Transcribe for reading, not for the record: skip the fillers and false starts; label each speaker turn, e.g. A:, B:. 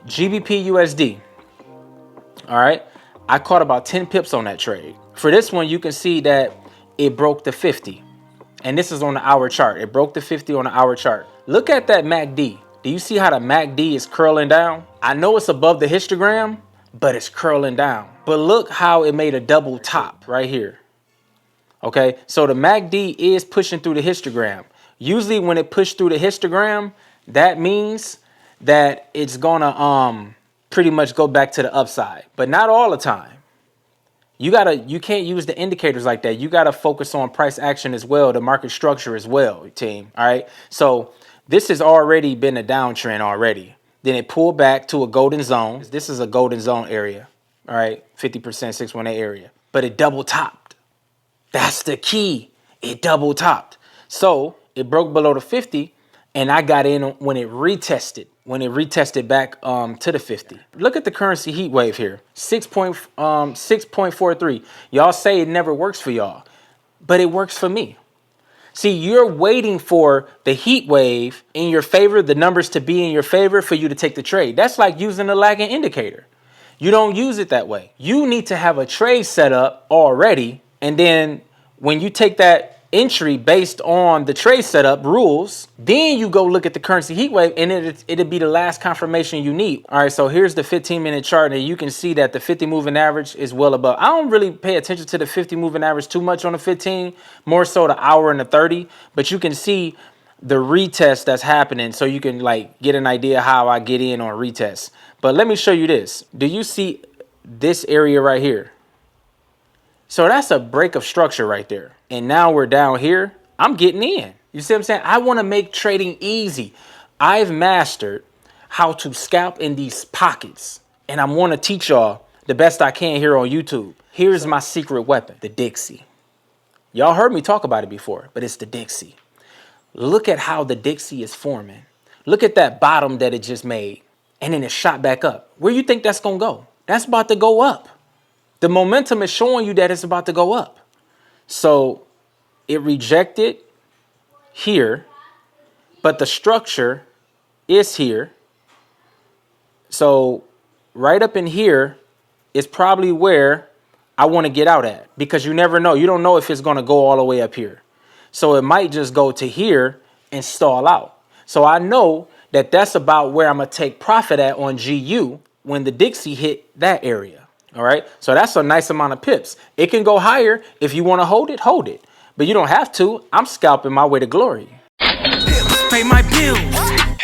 A: GBPUSD. All right. I caught about 10 pips on that trade. For this one, you can see that it broke the 50. And this is on the hour chart. It broke the 50 on the hour chart. Look at that MACD. Do you see how the MACD is curling down? I know it's above the histogram, but it's curling down. But look how it made a double top right here. Okay, so the MACD is pushing through the histogram. Usually when it pushed through the histogram, that means that it's gonna pretty much go back to the upside, but not all the time. You can't use the indicators like that. You gotta focus on price action as well, the market structure as well, team. All right. So this has already been a downtrend already. Then it pulled back to a golden zone. This is a golden zone area. All right, 50% 618 area, but it double topped. That's the key. It double topped. So it broke below the 50, and I got in when it retested. When it retested back to the 50. Look at the currency heat wave here, 6.43. Y'all say it never works for y'all, but it works for me. See, you're waiting for the heat wave in your favor, the numbers to be in your favor for you to take the trade. That's like using a lagging indicator. You don't use it that way. You need to have a trade set up already, and then when you take that entry based on the trade setup rules, then you go look at the currency heat wave, and it'll be the last confirmation you need. All right, so here's the 15-minute chart, and you can see that the 50 moving average is well above. I don't really pay attention to the 50 moving average too much on the 15, more so the hour and the 30, but you can see the retest that's happening, so you can like get an idea how I get in on retests. But let me show you this. Do you see this area right here? So that's a break of structure right there. And now we're down here. I'm getting in. You see what I'm saying? I want to make trading easy. I've mastered how to scalp in these pockets. And I want to teach y'all the best I can here on YouTube. Here's my secret weapon, the Dixie. Y'all heard me talk about it before, but it's the Dixie. Look at how the Dixie is forming. Look at that bottom that it just made. And then it shot back up. Where you think that's going to go? That's about to go up. The momentum is showing you that it's about to go up. So it rejected here, but the structure is here. So right up in here is probably where I want to get out at, because you never know. You don't know if it's going to go all the way up here. So it might just go to here and stall out. So I know that that's about where I'm going to take profit at on GU when the Dixie hit that area. All right, so that's a nice amount of pips. It can go higher. If you want to hold it, but you don't have to. I'm scalping my way to glory.
B: Pay my bills.